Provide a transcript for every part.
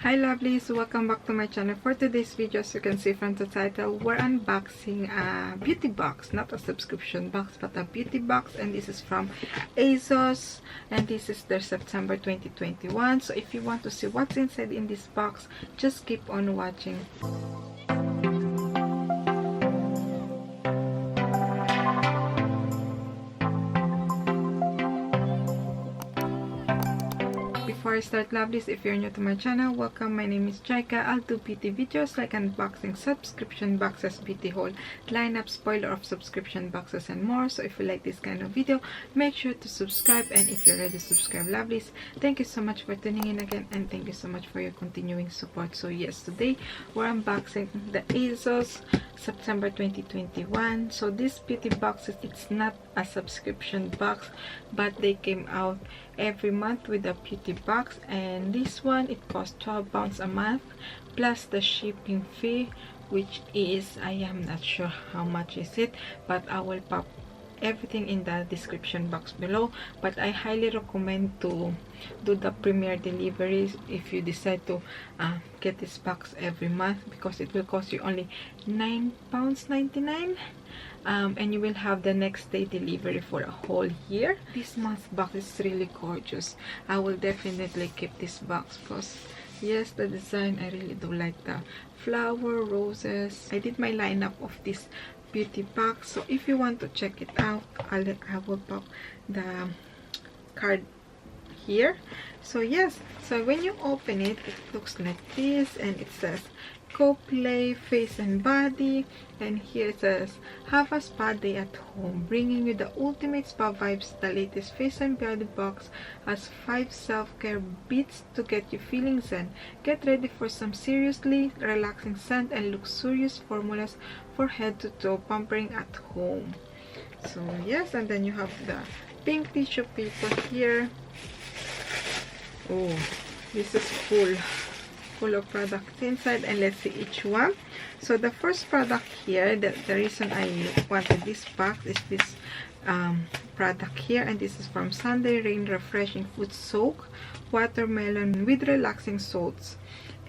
Hi lovelies, welcome back to my channel. For today's video, as you can see from the title, we're unboxing a beauty box, not a subscription box but a beauty box, and this is from Asos, and this is their September 2021. So if you want to see what's inside in this box, just keep on watching. Before I start, lovelies, if you're new to my channel, welcome. My name is Jayca. I'll do beauty videos like unboxing, subscription boxes, beauty haul, lineup, spoiler of subscription boxes, and more. So if you like this kind of video, make sure to subscribe, and if you're already subscribed, lovelies, thank you so much for tuning in again, and thank you so much for your continuing support. So yes, today we're unboxing the Asos September 2021. So this beauty box, it's not a subscription box, but they came out every month with a beauty box, and this one, it costs £12 a month plus the shipping fee, which is, I am not sure how much is it, but I will pop everything in the description box below. But I highly recommend to do the premier deliveries if you decide to get this box every month, because it will cost you only £9.99, and you will have the next day delivery for a whole year. This month's box is really gorgeous. I will definitely keep this box because yes, the design, I really do like the flower, roses. I did my lineup of this beauty box, so if you want to check it out, I will pop the card here. So yes, so when you open it, it looks like this, and it says COLLAB face and body, and here it says have a spa day at home, bringing you the ultimate spa vibes. The latest face and body box has 5 self-care beats to get you feeling zen. Get ready for some seriously relaxing scent and luxurious formulas for head to toe pampering at home. So yes, and then you have the pink tissue paper here. Oh, this is full of products inside, and let's see each one. So the first product here, the reason I wanted this box is this product here, and this is from Sunday Rain Refreshing Food Soak Watermelon with Relaxing Salts,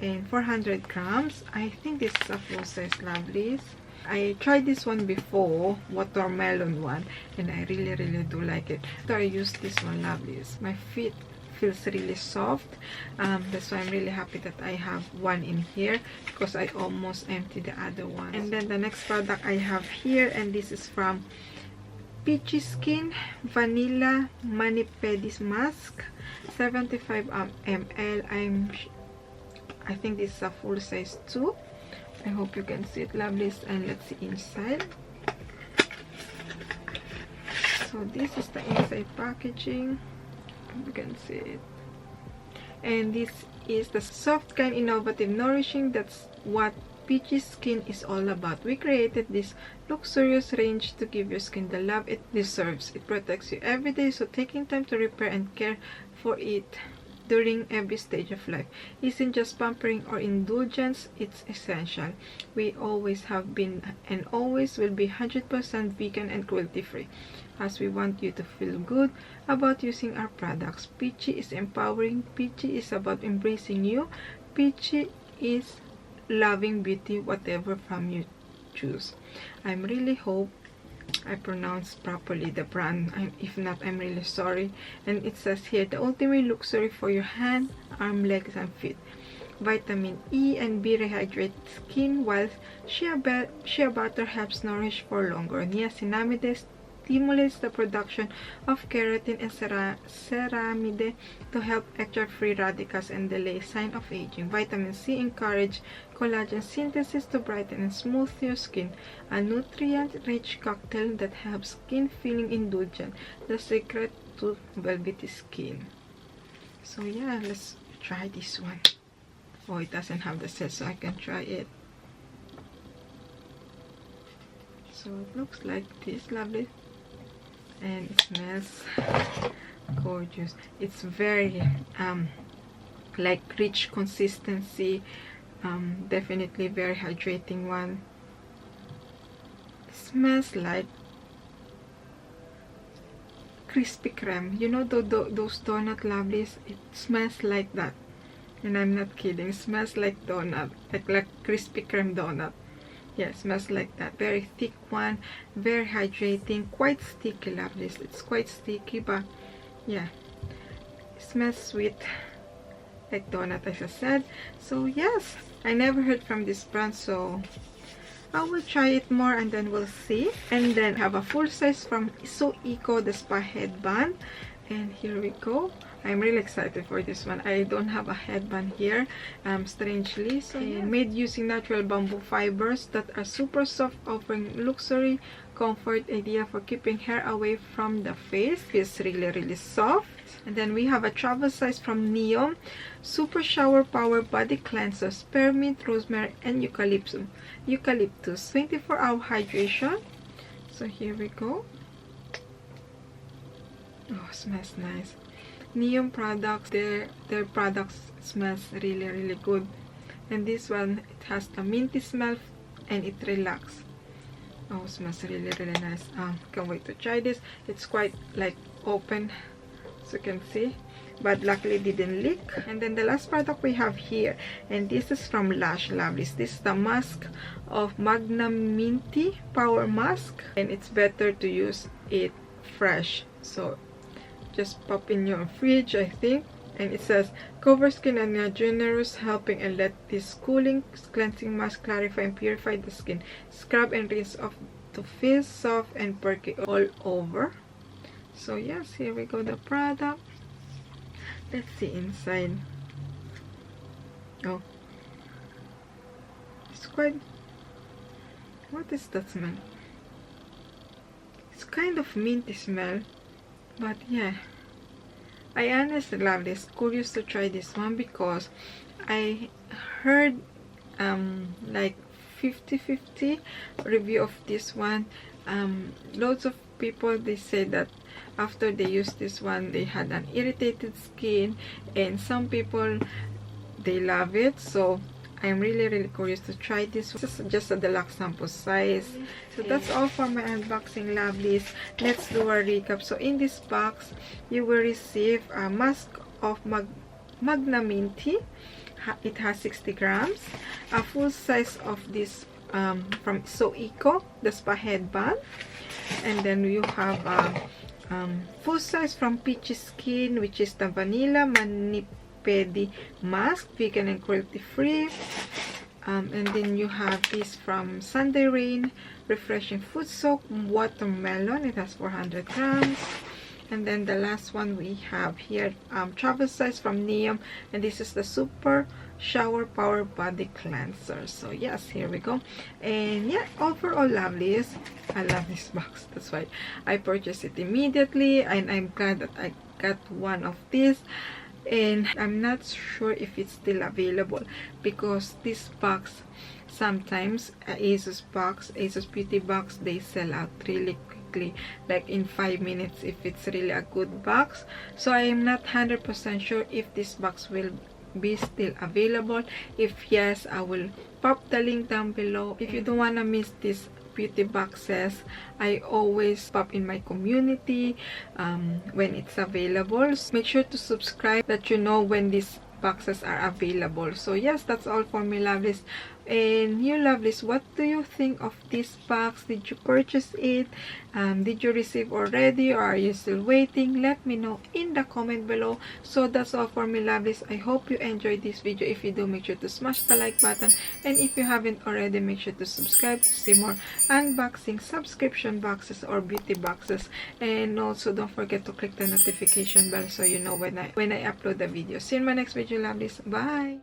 and 400 grams. I think this is a full size, lovelies. I tried this one before, watermelon one, and I really do like it. So I used this one, lovelies. My feet feels really soft, that's why I'm really happy that I have one in here, because I almost emptied the other one. And then the next product I have here, and this is from Peachy Skin Vanilla Mani Pedis Mask, 75 ml. I think this is a full size too. I hope you can see it, lovelies, and let's see inside. So this is the inside packaging. You can see it, and this is the soft, kind, innovative, nourishing. That's what Peachy Skin is all about. We created this luxurious range to give your skin the love it deserves. It protects you every day, so taking time to repair and care for it during every stage of life isn't just pampering or indulgence, it's essential. We always have been and always will be 100% vegan and cruelty free, as we want you to feel good about using our products. Peachy is empowering. Peachy is about embracing you. Peachy is loving beauty, whatever form you choose. I really hope I pronounced properly the brand. If not, I'm really sorry. And it says here, the ultimate luxury for your hand, arm, legs, and feet. Vitamin E and B rehydrate skin, while shea butter helps nourish for longer. Niacinamide stimulates the production of keratin and ceramide to help extract free radicals and delay sign of aging. Vitamin C encourages collagen synthesis to brighten and smooth your skin. A nutrient-rich cocktail that helps skin feeling indulgent. The secret to velvety skin. So yeah, let's try this one. Oh, it doesn't have the set, so I can try it. So it looks like this, lovely. And it smells gorgeous. It's very like rich consistency, definitely very hydrating one. It smells like Krispy Kreme, you know, those donut, lovelies. It smells like that. And I'm not kidding, smells like donut, like Krispy Kreme donut. Yeah, smells like that. Very thick one, very hydrating, quite sticky. Love this. It's quite sticky, but yeah, it smells sweet like donut, as I said. So yes, I never heard from this brand, so I will try it more and then we'll see. And then have a full size from So Eco, the spa headband. And here we go. I'm really excited for this one. I don't have a headband here, strangely. So yeah, made using natural bamboo fibers that are super soft, offering luxury comfort idea for keeping hair away from the face. Feels really soft. And then we have a travel size from Neom, super shower power body cleanser, spearmint, rosemary, and eucalyptus. 24-hour hydration. So here we go. Oh, smells nice. Neom products, their products smells really good. And this one, it has the minty smell and it relaxes. Oh, smells really nice. Can't wait to try this. It's quite like open, as you can see, but luckily it didn't leak. And then the last product we have here, and this is from Lush Lovelies. This is the mask of Magnum-Minty Power Mask, and it's better to use it fresh. So just pop in your fridge, I think. And it says cover skin and a generous helping, and let this cooling cleansing mask clarify and purify the skin. Scrub and rinse off to feel soft and perky all over. So yes, here we go, the product. Let's see inside. Oh, it's quite, what is that smell? It's kind of minty smell, but yeah, I honestly love this. Curious to try this one because I heard like 50-50 review of this one. Loads of people, they say that after they use this one they had an irritated skin, and some people, they love it. So I'm really curious to try this. This is just a deluxe sample size. So that's all for my unboxing, lovelies. Let's do a recap. So in this box you will receive a mask of Magnum-Minty. It has 60 grams, a full size of this from So Eco, the spa headband, and then you have a full size from Peachy Skin, which is the vanilla Mani-Pedi mask, vegan and cruelty free. And then you have this from Sunday Rain, refreshing food soak watermelon. It has 400 grams. And then the last one we have here, travel size from Neom, and this is the super shower power body cleanser. So yes, here we go. And yeah, overall, lovelies, I love this box. That's why I purchased it immediately, and I'm glad that I got one of these. And I'm not sure if it's still available, because this box, sometimes Asos beauty box, they sell out really quickly, like in 5 minutes if it's really a good box. So I am not 100% sure if this box will be still available. If yes, I will pop the link down below. If you don't want to miss this beauty boxes, I always pop in my community when it's available. So make sure to subscribe, that you know when these boxes are available. So yes, that's all for me, lovelies. And you lovelies, what do you think of this box? Did you purchase it? Did you receive already, or are you still waiting? Let me know in the comment below. So that's all for me, lovelies. I hope you enjoyed this video. If you do, make sure to smash the like button, and if you haven't already, make sure to subscribe to see more unboxing subscription boxes or beauty boxes. And also don't forget to click the notification bell so you know when I upload the video. See you in my next video, lovelies. Bye.